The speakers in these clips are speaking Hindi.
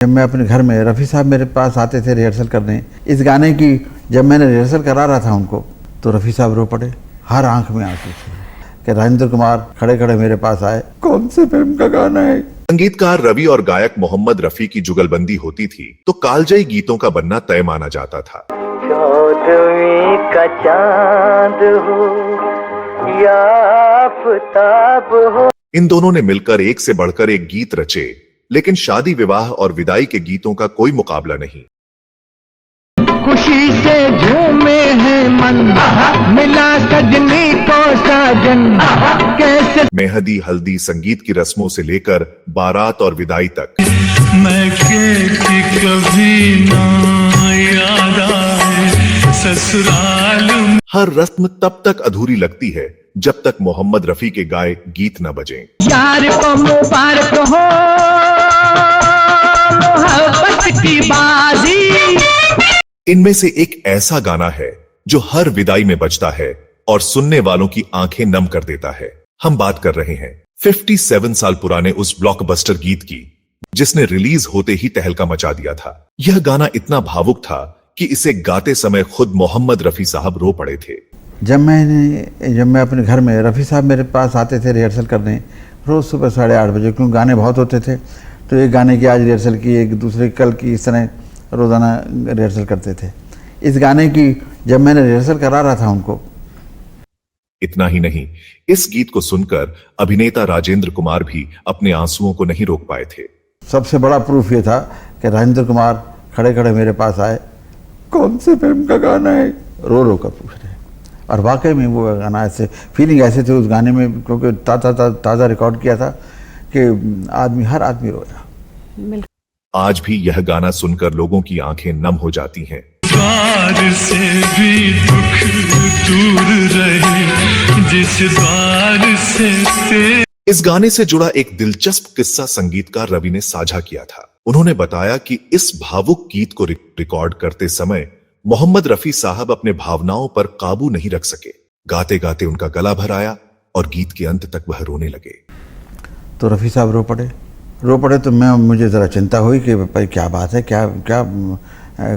जब मैं अपने घर में रफ़ी साहब मेरे पास आते थे रिहर्सल करने इस गाने की, जब मैंने रिहर्सल करा रहा था उनको, तो रफ़ी साहब रो पड़े, हर आंख में आंसू थे कि राजेंद्र कुमार खड़े खड़े मेरे पास आए, कौन से फिल्म का गाना है। संगीतकार रवि और गायक मोहम्मद रफी की जुगलबंदी होती थी तो कालजयी गीतों का बनना तय माना जाता था। चौदहवीं का चांद हो या आफताब हो। इन दोनों ने मिलकर एक से बढ़कर एक गीत रचे, लेकिन शादी विवाह और विदाई के गीतों का कोई मुकाबला नहीं। खुशी से झूमे है मन, मिला सजनी को साजन, कैसे मेहंदी हल्दी संगीत की रस्मों से लेकर बारात और विदाई तक, मैं कभी ना याद आए ससुराल। हर रस्म तब तक अधूरी लगती है जब तक मोहम्मद रफी के गाए गीत न बजें। यार को मुबारक हो मोहब्बत की बाजी। इनमें से एक ऐसा गाना है जो हर विदाई में बजता है और सुनने वालों की आंखें नम कर देता है। हम बात कर रहे हैं 57 साल पुराने उस ब्लॉकबस्टर गीत की जिसने रिलीज होते ही तहलका मचा दिया था। यह गाना इतना भावुक था कि इसे गाते समय खुद मोहम्मद रफी साहब रो पड़े थे। जब मैं अपने घर में रफ़ी साहब मेरे पास आते थे रिहर्सल करने, रोज़ सुबह 8:30 बजे, क्योंकि गाने बहुत होते थे, तो एक गाने की आज रिहर्सल की, एक दूसरे कल की, इस तरह रोज़ाना रिहर्सल करते थे। इस गाने की जब मैंने रिहर्सल करा रहा था उनको। इतना ही नहीं, इस गीत को सुनकर अभिनेता राजेंद्र कुमार भी अपने आंसुओं को नहीं रोक पाए थे। सबसे बड़ा प्रूफ ये था कि राजेंद्र कुमार खड़े खड़े मेरे पास आए, कौन से फिल्म का गाना है, रो रो कर पूछ रहे। और वाकई में वो गाना ऐसे, फीलिंग ऐसे थे उस गाने में, क्योंकि ताज़ा रिकॉर्ड किया था कि हर आदमी रोया। आज भी यह गाना सुनकर लोगों की आंखें नम हो जाती हैं। द्वार से भी दुख दूर रहे जिस द्वार से। इस गाने से जुड़ा एक दिलचस्प किस्सा संगीतकार रवि ने साझा किया था। उन्होंने बताया कि इस भावुक गीत को रिकॉर्ड करते समय मोहम्मद रफी साहब अपने भावनाओं पर काबू नहीं रख सके। गाते गाते उनका गला भर आया और गीत के अंत तक वह रोने लगे। तो रफ़ी साहब रो पड़े तो मुझे ज़रा चिंता हुई कि भाई क्या बात है, क्या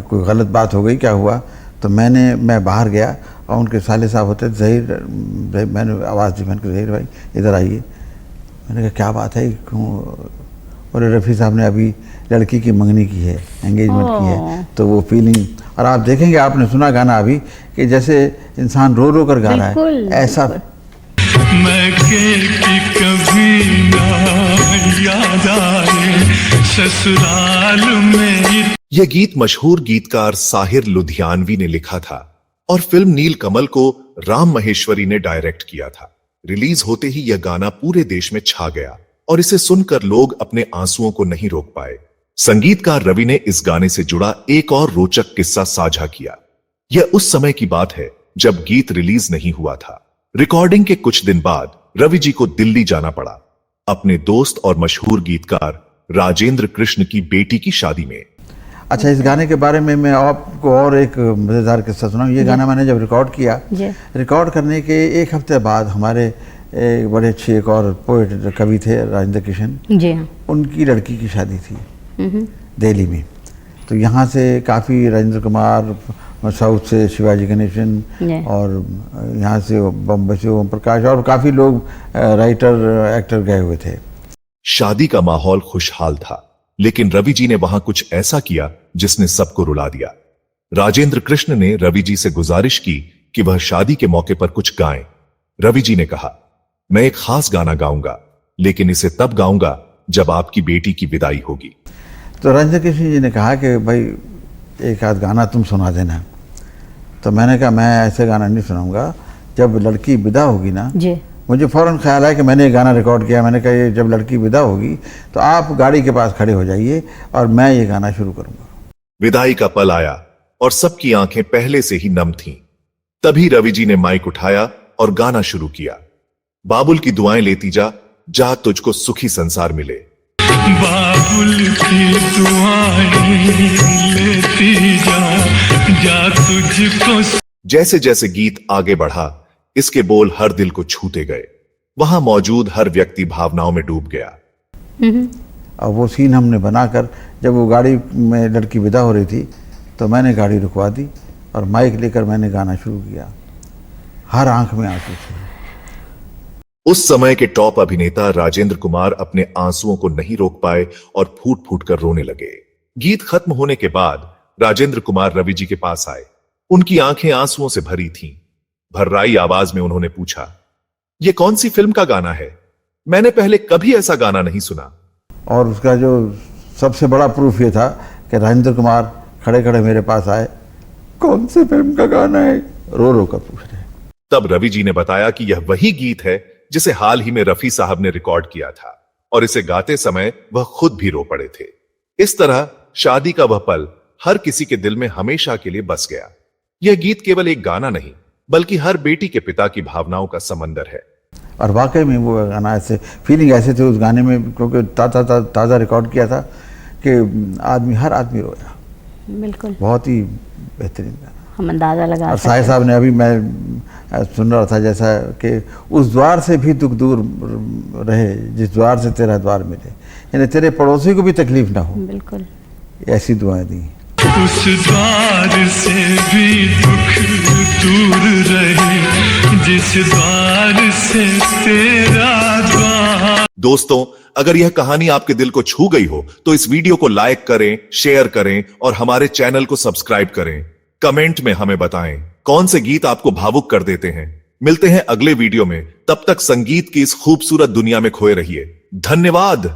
कोई गलत बात हो गई, क्या हुआ। तो मैं बाहर गया और उनके साले साहब होते ज़हीर, मैंने आवाज़ दी, मैंने कहा ज़हीर भाई इधर आइए। मैंने कहा क्या बात है, क्यों। और रफ़ी साहब ने अभी लड़की की मंगनी की है, एंगेजमेंट की है। तो वो फीलिंग, और आप देखेंगे, आपने सुना गाना अभी कि जैसे इंसान रो रो कर गा रहा है, ऐसा। मैं कभी ना याद आए ससुराल में। यह गीत मशहूर गीतकार साहिर लुधियानवी ने लिखा था और फिल्म नील कमल को राम महेश्वरी ने डायरेक्ट किया था। रिलीज होते ही यह गाना पूरे देश में छा गया और इसे सुनकर लोग अपने आंसुओं को नहीं रोक पाए। संगीतकार रवि ने इस गाने से जुड़ा एक और रोचक किस्सा साझा किया। यह उस समय की बात है जब गीत रिलीज नहीं हुआ था। रिकॉर्डिंग के कुछ दिन बाद रवि जी को दिल्ली जाना पड़ा अपने दोस्त और मशहूर गीतकार राजेंद्र कृष्ण की बेटी की शादी में। अच्छा, इस गाने के बारे में मैं आपको और एक मज़ेदार किस्सा सुनाऊं। ये गाना मैंने जब रिकॉर्ड किया, रिकॉर्ड करने के एक हफ्ते बाद हमारे एक बड़े अच्छे एक और पोएट कवि थे राजेंद्र कृष्ण जी, उनकी लड़की की शादी थी दिल्ली में। तो यहाँ से काफ़ी राजेंद्र कुमार, साउथ से शिवाजी गणेशन, और यहाँ से बम्बई से ओम प्रकाश, और काफ़ी लोग राइटर एक्टर गए हुए थे। शादी का माहौल खुशहाल था, लेकिन रवि जी ने वहां कुछ ऐसा किया जिसने सबको रुला दिया। राजेंद्र कृष्ण ने रवि जी से गुजारिश की कि वह शादी के मौके पर कुछ गाएं। रवि जी ने कहा, मैं एक खास गाना गाऊंगा, लेकिन इसे तब गाऊंगा जब आपकी बेटी की विदाई होगी। तो राजेंद्र कृष्ण जी ने कहा कि भाई एक आध गाना तुम सुना देना। तो मैंने कहा मैं ऐसे गाना नहीं सुनाऊंगा, जब लड़की विदा होगी ना जी। मुझे फौरन ख्याल आया कि मैंने एक गाना रिकॉर्ड किया। मैंने कहा ये जब लड़की विदा होगी तो आप गाड़ी के पास खड़े हो जाइए और मैं ये गाना शुरू करूंगा। विदाई का पल आया और सबकी आंखें पहले से ही नम थीं। तभी रवि जी ने माइक उठाया और गाना शुरू किया। बाबुल की दुआएं लेती जा, जा तुझको सुखी संसार मिले। बाबुल की दुआएं लेती जा, जा तुझको। जैसे जैसे गीत आगे बढ़ा, इसके बोल हर दिल को छूते गए। वहां मौजूद हर व्यक्ति भावनाओं में डूब गया। और वो सीन हमने बनाकर जब वो गाड़ी में लड़की विदा हो रही थी तो मैंने गाड़ी रुकवा दी और माइक लेकर मैंने गाना शुरू किया। हर आंख में आंसू थे। उस समय के टॉप अभिनेता राजेंद्र कुमार अपने आंसुओं को नहीं रोक पाए और फूट फूट कर रोने लगे। गीत खत्म होने के बाद राजेंद्र कुमार रवि जी के पास आए। उनकी आंखें आंसुओं से भरी थीं। भर्राई आवाज में उन्होंने पूछा, यह कौन सी फिल्म का गाना है? मैंने पहले कभी ऐसा गाना नहीं सुना। और उसका जो सबसे बड़ा प्रूफ ये था कि राजेंद्र कुमार खड़े खड़े मेरे पास आए, कौन सी फिल्म का गाना है, रो रो कर पूछ रहे। तब रवि जी ने बताया कि यह वही गीत है जिसे हाल ही में रफी साहब ने रिकॉर्ड किया था और इसे गाते समय वह खुद भी रो पड़े थे। इस तरह शादी का वह पल हर किसी के दिल में हमेशा के लिए बस गया। यह गीत केवल एक गाना नहीं बल्कि हर बेटी के पिता की भावनाओं का समंदर है। और वाकई में वो गाना ऐसे फीलिंग ऐसे थे उस गाने में, क्योंकि ताज़ा रिकॉर्ड किया था कि हर आदमी रोया। बिल्कुल, बहुत ही बेहतरीन गाना। हम अंदाजा लगा। और साहिर साहब ने, अभी मैं सुन रहा था जैसा कि उस द्वार से भी दुख दूर रहे जिस द्वार से तेरा द्वार मिले, यानी तेरे पड़ोसी को भी तकलीफ ना हो। बिल्कुल, ऐसी दुआएं दी। उस द्वार से भी दुख दूर रहे जिस द्वार से तेरा द्वार। दोस्तों, अगर यह कहानी आपके दिल को छू गई हो तो इस वीडियो को लाइक करें, शेयर करें और हमारे चैनल को सब्सक्राइब करें। कमेंट में हमें बताएं कौन से गीत आपको भावुक कर देते हैं। मिलते हैं अगले वीडियो में, तब तक संगीत की इस खूबसूरत दुनिया में खोए रहिए। धन्यवाद।